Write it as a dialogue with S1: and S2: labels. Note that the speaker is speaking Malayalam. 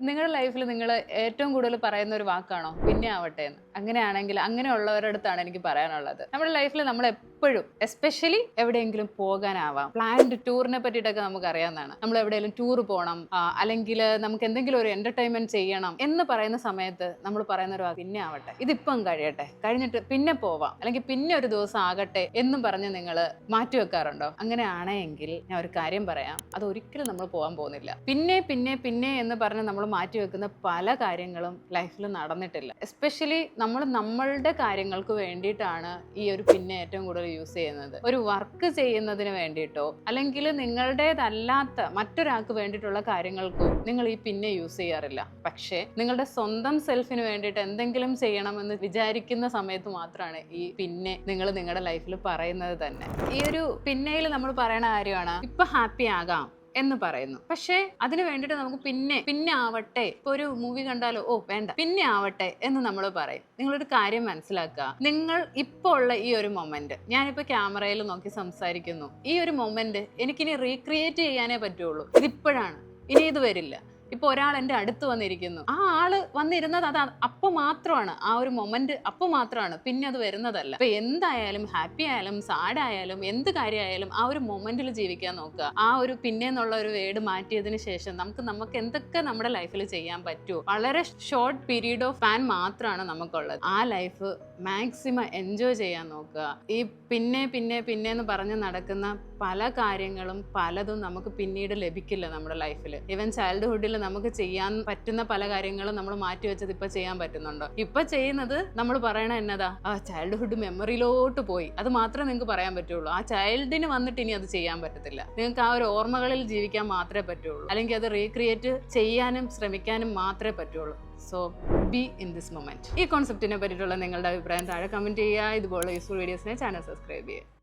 S1: നിങ്ങളുടെ ലൈഫിൽ നിങ്ങൾ ഏറ്റവും കൂടുതൽ പറയുന്ന ഒരു വാക്കാണോ പിന്നെ ആവട്ടെ എന്ന്? അങ്ങനെയാണെങ്കിൽ അങ്ങനെയുള്ളവരുടെ അടുത്താണ് എനിക്ക് പറയാനുള്ളത്. നമ്മുടെ ലൈഫിൽ നമ്മൾ എപ്പോഴും എസ്പെഷ്യലി എവിടെയെങ്കിലും പോകാനാവാം, പ്ലാൻഡ് ടൂറിനെ പറ്റിയിട്ടൊക്കെ നമുക്ക് അറിയാവുന്നതാണ്. നമ്മൾ എവിടെയെങ്കിലും ടൂർ പോകണം, അല്ലെങ്കിൽ നമുക്ക് എന്തെങ്കിലും ഒരു എന്റർടൈൻമെന്റ് ചെയ്യണം എന്ന് പറയുന്ന സമയത്ത് നമ്മൾ പറയുന്ന ഒരു പിന്നെ ആവട്ടെ, ഇതിപ്പം കഴിയട്ടെ, കഴിഞ്ഞിട്ട് പിന്നെ പോവാം, അല്ലെങ്കിൽ പിന്നെ ഒരു ദിവസം ആകട്ടെ എന്നും പറഞ്ഞ് നിങ്ങൾ മാറ്റി വെക്കാറുണ്ടോ? അങ്ങനെയാണെങ്കിൽ ഞാൻ ഒരു കാര്യം പറയാം, അത് ഒരിക്കലും നമ്മൾ പോകാൻ പോകുന്നില്ല. പിന്നെ പിന്നെ പിന്നെ എന്ന് പറഞ്ഞ് നമ്മൾ മാറ്റി വെക്കുന്ന പല കാര്യങ്ങളും ലൈഫിൽ നടന്നിട്ടില്ല. എസ്പെഷ്യലി നമ്മൾ നമ്മളുടെ കാര്യങ്ങൾക്ക് വേണ്ടിയിട്ടാണ് ഈ ഒരു പിന്നെ ഏറ്റവും കൂടുതൽ യൂസ് ചെയ്യുന്നത്. ഒരു വർക്ക് ചെയ്യുന്നതിന് വേണ്ടിയിട്ടോ അല്ലെങ്കിൽ നിങ്ങളുടേതല്ലാത്ത മറ്റൊരാൾക്ക് വേണ്ടിയിട്ടുള്ള കാര്യങ്ങൾക്കോ നിങ്ങൾ ഈ പിന്നെ യൂസ് ചെയ്യാറില്ല. പക്ഷേ നിങ്ങളുടെ സ്വന്തം സെൽഫിന് വേണ്ടിയിട്ട് എന്തെങ്കിലും ചെയ്യണമെന്ന് വിചാരിക്കുന്ന സമയത്ത് മാത്രമാണ് ഈ പിന്നെ നിങ്ങൾ നിങ്ങളുടെ ലൈഫിൽ പറയുന്നത് തന്നെ. ഈ ഒരു പിന്നെയിൽ നമ്മൾ പറയുന്ന കാര്യമാണ് ഇപ്പൊ ഹാപ്പി ആകാം എന്ന് പറയുന്നു. പക്ഷേ അതിന് വേണ്ടിയിട്ട് നമുക്ക് പിന്നെ ആവട്ടെ, ഇപ്പൊ ഒരു മൂവി കണ്ടാലോ ഓ വേണ്ട പിന്നെ ആവട്ടെ എന്ന് നമ്മൾ പറയും. നിങ്ങളൊരു കാര്യം മനസ്സിലാക്കുക, നിങ്ങൾ ഇപ്പോൾ ഉള്ള ഈ ഒരു മൊമെന്റ്, ഞാനിപ്പോ ക്യാമറയിൽ നോക്കി സംസാരിക്കുന്നു, ഈ ഒരു മൊമെന്റ് എനിക്കിനി റീക്രിയേറ്റ് ചെയ്യാനേ പറ്റുള്ളൂ. ഇതിപ്പോഴാണ്, ഇനി ഇത് വരില്ല. ഇപ്പൊ ഒരാൾ എൻ്റെ അടുത്ത് വന്നിരിക്കുന്നു, ആ ആള് വന്നിരുന്നത് അത് അപ്പൊ മാത്രമാണ്, ആ ഒരു മൊമെന്റ് അപ്പൊ മാത്രമാണ്, പിന്നെ അത് വരുന്നതല്ല. ഇപ്പൊ എന്തായാലും ഹാപ്പി ആയാലും സാഡ് ആയാലും എന്ത് കാര്യമായാലും ആ ഒരു മൊമെന്റിൽ ജീവിക്കാൻ നോക്കുക. ആ ഒരു പിന്നെ എന്നുള്ള ഒരു വേർഡ് മാറ്റിയതിന് ശേഷം നമുക്ക് എന്തൊക്കെ നമ്മുടെ ലൈഫിൽ ചെയ്യാൻ പറ്റുമോ, വളരെ ഷോർട്ട് പീരീഡ് ഓഫ് സ്പാൻ മാത്രമാണ് നമുക്കുള്ളത്. ആ ലൈഫ് മാക്സിമം എൻജോയ് ചെയ്യാൻ നോക്കുക. ഈ പിന്നെ പിന്നെ പിന്നെ എന്ന് പറഞ്ഞ് നടക്കുന്ന പല കാര്യങ്ങളും പലതും നമുക്ക് പിന്നീട് ലഭിക്കില്ല നമ്മുടെ ലൈഫിൽ. ഈവൻ ചൈൽഡ്ഹുഡിൽ നമുക്ക് ചെയ്യാൻ പറ്റുന്ന പല കാര്യങ്ങളും നമ്മൾ മാറ്റി വെച്ചത് ഇപ്പൊ ചെയ്യാൻ പറ്റുന്നുണ്ടോ? ഇപ്പൊ ചെയ്യുന്നത് നമ്മൾ പറയണ എന്നതാ, ആ ചൈൽഡ്ഹുഡ് മെമ്മറിയിലോട്ട് പോയി, അത് മാത്രമേ നിങ്ങൾക്ക് പറയാൻ പറ്റുള്ളൂ. ആ ചൈൽഡിന് വന്നിട്ട് ഇനി അത് ചെയ്യാൻ പറ്റത്തില്ല. നിങ്ങൾക്ക് ആ ഒരു ഓർമ്മകളിൽ ജീവിക്കാൻ മാത്രമേ പറ്റുള്ളൂ, അല്ലെങ്കിൽ അത് റീക്രിയേറ്റ് ചെയ്യാനും ശ്രമിക്കാനും മാത്രമേ പറ്റുള്ളൂ. So be in this moment. ഈ കോൺസെപ്റ്റിനെ പറ്റിയിട്ടുള്ള നിങ്ങളുടെ അഭിപ്രായം താഴെ കമന്റ് ചെയ്യുക. ഇതുപോലുള്ള യൂസ്ഫുൾ വീഡിയോസിനെ ചാനൽ സബ്സ്ക്രൈബ് ചെയ്യുക.